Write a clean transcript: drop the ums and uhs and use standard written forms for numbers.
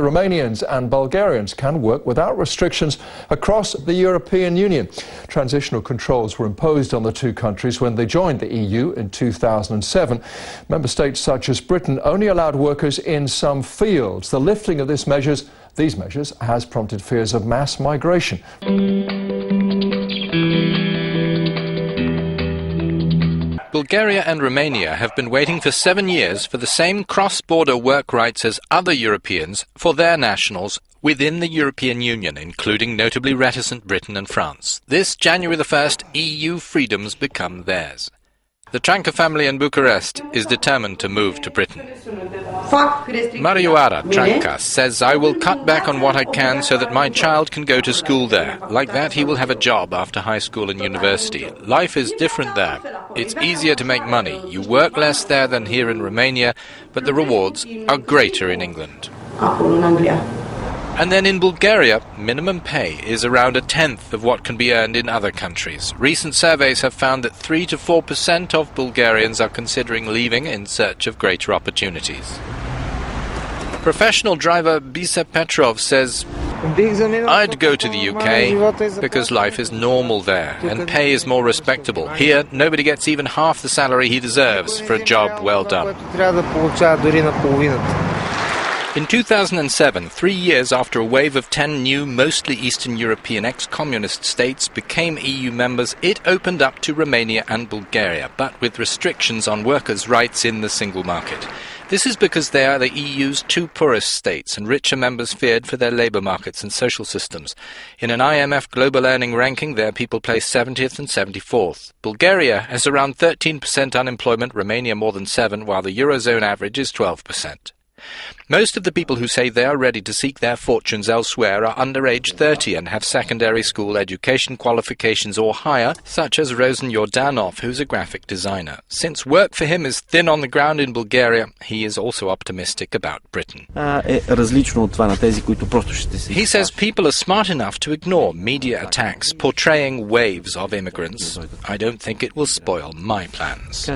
Romanians and Bulgarians can work without restrictions across the European Union. Transitional controls were imposed on the two countries when they joined the EU in 2007. Member states such as Britain only allowed workers in some fields. The lifting of these measures has prompted fears of mass migration. Bulgaria and Romania have been waiting for 7 years for the same cross-border work rights as other Europeans for their nationals within the European Union, including notably reticent Britain and France. This January the 1st, EU freedoms become theirs. The Tranca family in Bucharest is determined to move to Britain. Marioara Tranca says, "I will cut back on what I can so that my child can go to school there. Like that, he will have a job after high school and university. Life is different there. It's easier to make money. You work less there than here in Romania, but the rewards are greater in England." And then in Bulgaria, minimum pay is around 1/10 of what can be earned in other countries. Recent surveys have found that 3 to 4% of Bulgarians are considering leaving in search of greater opportunities. Professional driver Bisa Petrov says, "I'd go to the UK because life is normal there and pay is more respectable. Here, nobody gets even half the salary he deserves for a job well done." In 2007, 3 years after a wave of 10 new, mostly Eastern European ex-communist states became EU members, it opened up to Romania and Bulgaria, but with restrictions on workers' rights in the single market. This is because they are the EU's two poorest states, and richer members feared for their labour markets and social systems. In an IMF global earning ranking, their people place 70th and 74th. Bulgaria has around 13% unemployment, Romania more than 7%, while the Eurozone average is 12%. Most of the people who say they are ready to seek their fortunes elsewhere are under age 30 and have secondary school education qualifications or higher, such as Rosen Yordanov, who's a graphic designer. Since work for him is thin on the ground in Bulgaria, he is also optimistic about Britain. He says people are smart enough to ignore media attacks portraying waves of immigrants. I don't think it will spoil my plans.